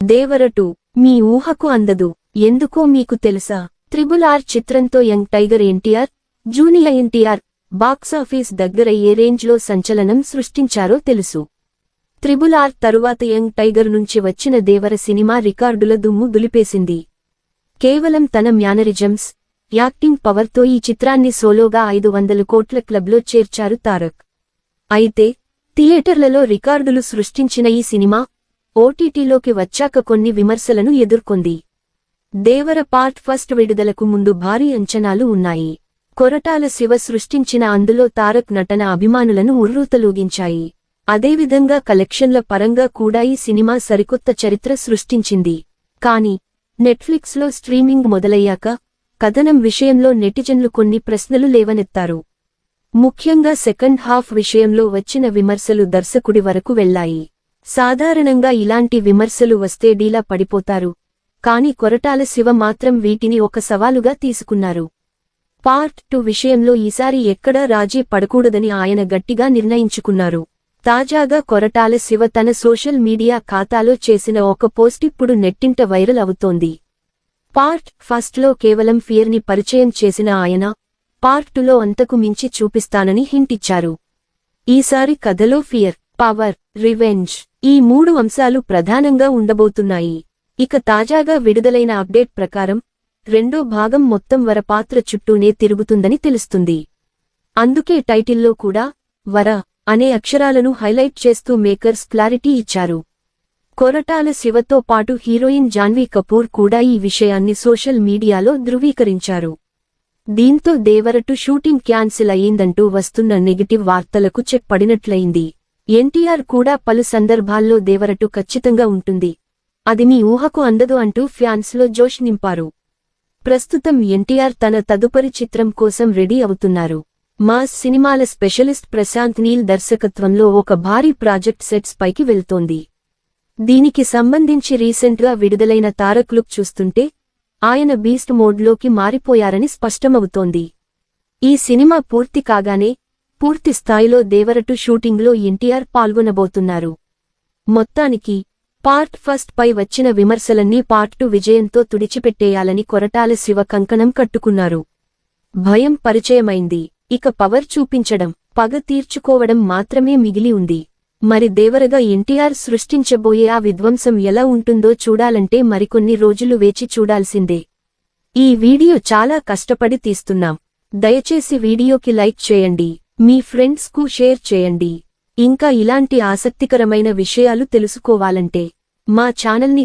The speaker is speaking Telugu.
దేవర 2 మీ ఊహకు అందదు. ఎందుకో మీకు తెలుసా? RRR చిత్రంతో young tiger NTR, junior NTR box office దగ్గర ఏ రేంజ్లో సంచలనం సృష్టించారో తెలుసు. RRR తరువాత యంగ్ టైగర్ నుంచి వచ్చిన దేవర సినిమా రికార్డుల దుమ్ము దులిపేసింది. కేవలం తన మ్యానరిజమ్స్, యాక్టింగ్ పవర్తో ఈ చిత్రాన్ని సోలోగా 500 కోట్ల క్లబ్లో చేర్చారు తారక్. అయితే థియేటర్లలో రికార్డులు సృష్టించిన ఈ సినిమా ఓటీటీలోకి వచ్చాక కొన్ని విమర్శలను ఎదుర్కొంది. దేవర పార్ట్ ఫస్ట్ విడుదలకు ముందు భారీ అంచనాలు ఉన్నాయి. కొరటాల శివ సృష్టించిన అందులో తారక్ నటన అభిమానులను ఉర్రూతలూగించాయి. అదేవిధంగా కలెక్షన్ల పరంగా కూడా ఈ సినిమా సరికొత్త చరిత్ర సృష్టించింది. కానీ నెట్ఫ్లిక్స్లో స్ట్రీమింగ్ మొదలయ్యాక కథనం విషయంలో నెటిజన్లు కొన్ని ప్రశ్నలు లేవనెత్తారు. ముఖ్యంగా సెకండ్ హాఫ్ విషయంలో వచ్చిన విమర్శలు దర్శకుడి వరకు వెళ్లాయి. సాధారణంగా ఇలాంటి విమర్శలు వస్తే డీలా పడిపోతారు. కాని కొరటాల శివ మాత్రం వీటిని ఒక సవాలుగా తీసుకున్నారు. పార్ట్ 2 విషయంలో ఈసారి ఎక్కడా రాజీ పడకూడదని ఆయన గట్టిగా నిర్ణయించుకున్నారు. తాజాగా కొరటాల శివ తన సోషల్ మీడియా ఖాతాలో చేసిన ఒక పోస్ట్ ఇప్పుడు నెట్టింట వైరల్ అవుతోంది. పార్ట్ ఫస్ట్లో కేవలం ఫియర్ని పరిచయం చేసిన ఆయన పార్ట్ 2లో అంతకు మించి చూపిస్తానని హింటిచ్చారు. ఈసారి కథలో ఫియర్, పవర్, రివెంజ్ ఈ 3 అంశాలు ప్రధానంగా ఉండబోతున్నాయి. ఇక తాజాగా విడుదలైన అప్డేట్ ప్రకారం రెండో భాగం మొత్తం వర పాత్ర చుట్టూనే తిరుగుతుందని తెలుస్తుంది. అందుకే టైటిల్లో కూడా వర అనే అక్షరాలను హైలైట్ చేస్తూ మేకర్స్ క్లారిటీ ఇచ్చారు. కొరటాల శివతో పాటు హీరోయిన్ జాన్వీ కపూర్ కూడా ఈ విషయాన్ని సోషల్ మీడియాలో ధృవీకరించారు. దీంతో దేవర 2 షూటింగ్ క్యాన్సిల్ అయ్యిందంటూ వస్తున్న నెగటివ్ వార్తలకు చెక్ పడినట్లయింది. ఎన్టీఆర్ కూడా పలు సందర్భాల్లో దేవర 2 ఖచ్చితంగా ఉంటుంది, అది మీ ఊహకు అందదు అంటూ ఫ్యాన్స్లో జోష్ నింపారు. ప్రస్తుతం ఎన్టీఆర్ తన తదుపరి చిత్రం కోసం రెడీ అవుతున్నారు. మాస్ సినిమాల స్పెషలిస్ట్ ప్రశాంత్ నీల్ దర్శకత్వంలో ఒక భారీ ప్రాజెక్ట్ సెట్స్ పైకి వెళ్తోంది. దీనికి సంబంధించి రీసెంట్గా విడుదలైన తారక్ లుక్ చూస్తుంటే ఆయన బీస్ట్ మోడ్లోకి మారిపోయారని స్పష్టమవుతోంది. ఈ సినిమా పూర్తి కాగానే పూర్తి స్థాయిలో దేవర 2 షూటింగ్లో ఎన్టీఆర్ పాల్గొనబోతున్నారు. మొత్తానికి పార్ట్ ఫస్ట్ పై వచ్చిన విమర్శలన్నీ పార్ట్ 2 విజయంతో తుడిచిపెట్టేయాలని కొరటాల శివ కంకణం కట్టుకున్నారు. భయం పరిచయమైంది. ఇక పవర్ చూపించడం, పగ తీర్చుకోవడం మాత్రమే మిగిలి ఉంది. మరి దేవరగా ఎన్టీఆర్ సృష్టించబోయే ఆ విధ్వంసం ఎలా ఉంటుందో చూడాలంటే మరికొన్ని రోజులు వేచి చూడాల్సిందే. ఈ వీడియో చాలా కష్టపడి తీస్తున్నాం. దయచేసి వీడియోకి లైక్ చేయండి, మీ ఫ్రెండ్స్ కు షేర్ చేయండి. ఇంకా ఇలాంటి ఆసక్తికరమైన విషయాలు తెలుసుకోవాలంటే మా ఛానల్ని